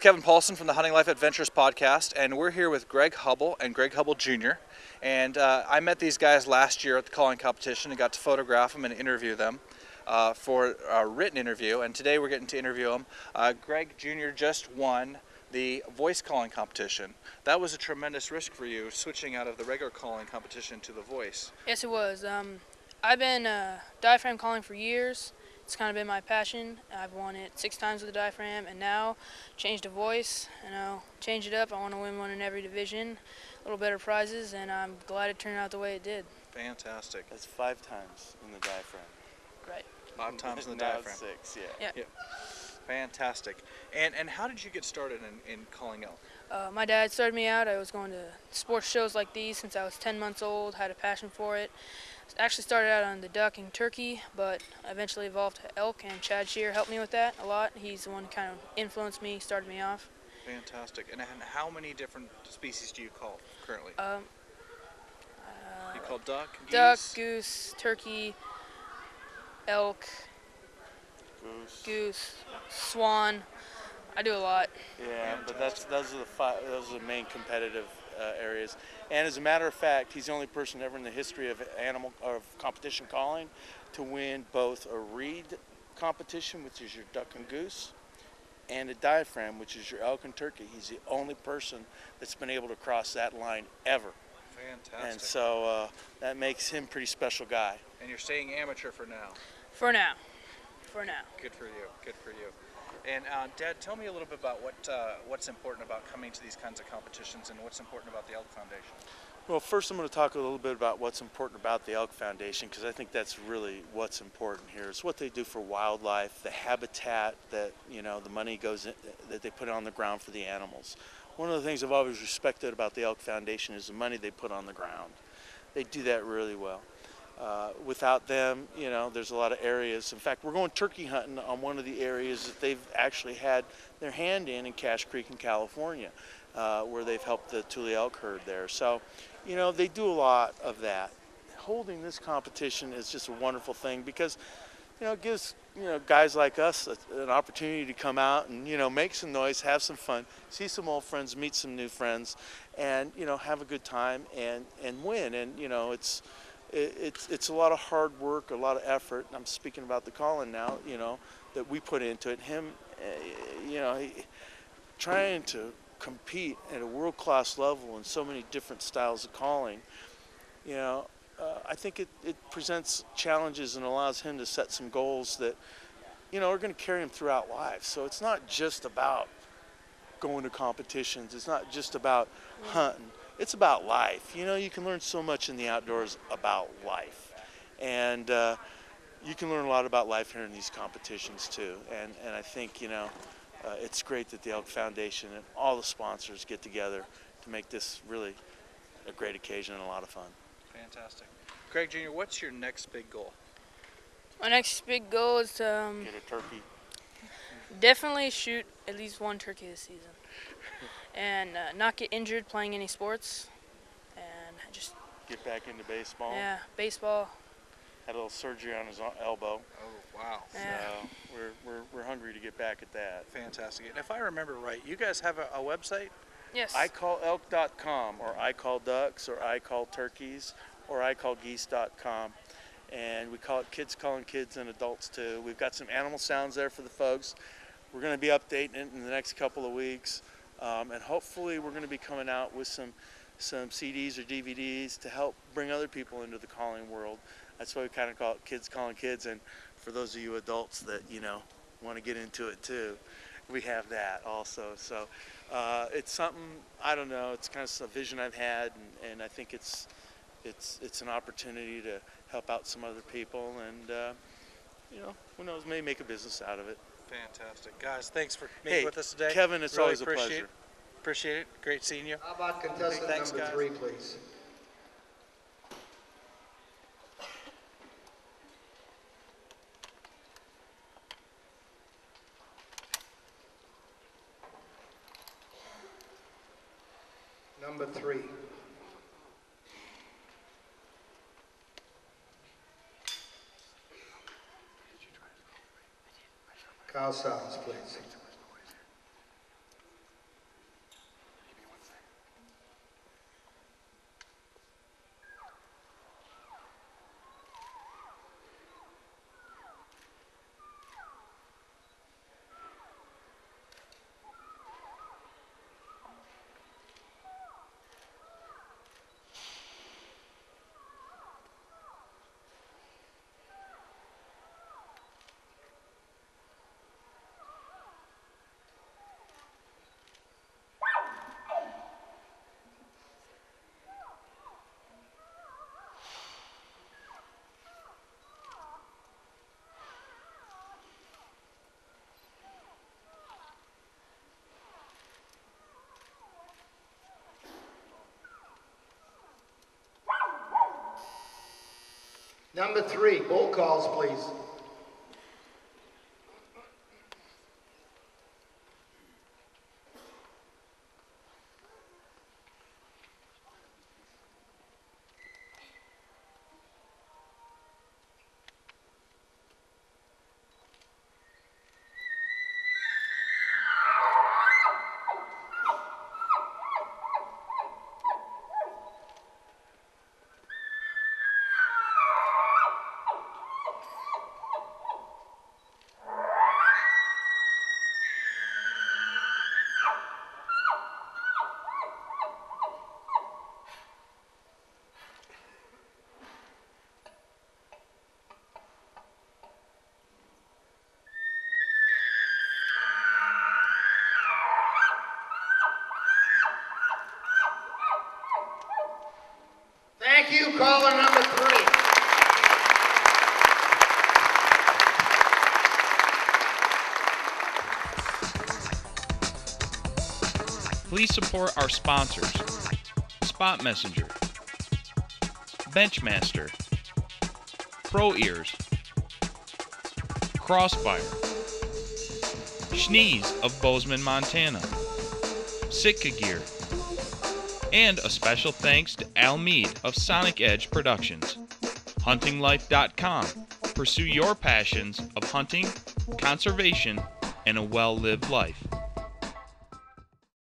Kevin Paulson from the Hunting Life Adventures podcast, and we're here with Greg Hubbell and Greg Hubbell Jr. And I met these guys last year at the calling competition and got to photograph them and interview them for a written interview, and today we're getting to interview them. Greg Jr. just won the voice calling competition. That was a tremendous risk for you, switching out of the regular calling competition to the voice. Yes, it was. I've been diaphragm calling for years. It's kind of been my passion. I've won it 6 times with the diaphragm, and now changed to voice. Change it up. I want to win one in every division, a little better prizes, and I'm glad it turned out the way it did. Fantastic. That's 5 times in the diaphragm. Right. 5 times in the now diaphragm. 6, yeah. Yeah. Fantastic. And how did you get started in calling elk? My dad started me out. I was going to sports shows like these since I was 10 months old, had a passion for it. Actually started out on the duck and turkey, but eventually evolved to elk, and Chad Shear helped me with that a lot. He's the one who kind of influenced me, started me off. Fantastic. And how many different species do you call currently? You call duck, geese? Duck, goose, turkey, elk, goose, swan. I do a lot. Yeah, but those are the main competitive areas. And as a matter of fact, he's the only person ever in the history of competition calling to win both a reed competition, which is your duck and goose, and a diaphragm, which is your elk and turkey. He's the only person that's been able to cross that line ever. Fantastic. And so that makes him a pretty special guy. And you're staying amateur for now? For now. For now. Good for you. Good for you. And Dad, tell me a little bit about what's important about coming to these kinds of competitions and what's important about the Elk Foundation. Well, first I'm going to talk a little bit about what's important about the Elk Foundation, because I think that's really what's important here. It's what they do for wildlife, the habitat that, the money goes in, that they put on the ground for the animals. One of the things I've always respected about the Elk Foundation is the money they put on the ground. They do that really well. Without them, there's a lot of areas. In fact, we're going turkey hunting on one of the areas that they've actually had their hand in Cache Creek in California, where they've helped the Tule elk herd there. So, they do a lot of that. Holding this competition is just a wonderful thing because, it gives, guys like us an opportunity to come out and, make some noise, have some fun, see some old friends, meet some new friends, and, have a good time and win. And, it's a lot of hard work, a lot of effort. I'm speaking about the calling now, that we put into it. Him, trying to compete at a world-class level in so many different styles of calling, I think it presents challenges and allows him to set some goals that, are going to carry him throughout life. So it's not just about going to competitions. It's not just about hunting. It's about life. You can learn so much in the outdoors about life. And you can learn a lot about life here in these competitions too. And I think, it's great that the Elk Foundation and all the sponsors get together to make this really a great occasion and a lot of fun. Fantastic. Greg Jr., what's your next big goal? My next big goal is to Get a turkey. definitely shoot at least 1 turkey this season. And not get injured playing any sports, and just get back into baseball. Yeah, baseball. Had a little surgery on his elbow. Oh wow! Yeah. So we're hungry to get back at that. Fantastic. And if I remember right, you guys have a website? Yes. iCallElk.com, or iCallDucks, or iCallTurkeys, or iCallGeese.com, and we call it Kids Calling Kids and Adults too. We've got some animal sounds there for the folks. We're going to be updating it in the next couple of weeks. And hopefully we're going to be coming out with some CDs or DVDs to help bring other people into the calling world. That's why we kind of call it Kids Calling Kids. And for those of you adults that, want to get into it too, we have that also. So it's something, I don't know, it's kind of a vision I've had, and I think it's an opportunity to help out some other people, and, who knows, maybe make a business out of it. Fantastic. Guys, thanks for being with us today. Kevin, it's really always a pleasure. Appreciate it. Great seeing you. How about contestant number 3, please? Number 3. Kyle Sounds, please. Number 3, bull calls, please. Thank you, caller number 3. Please support our sponsors: Spot Messenger, Benchmaster, Pro Ears, Crossfire, Schnees of Bozeman, Montana, Sitka Gear, and a special thanks to Al Mead of Sonic Edge Productions. HuntingLife.com. Pursue your passions of hunting, conservation, and a well-lived life.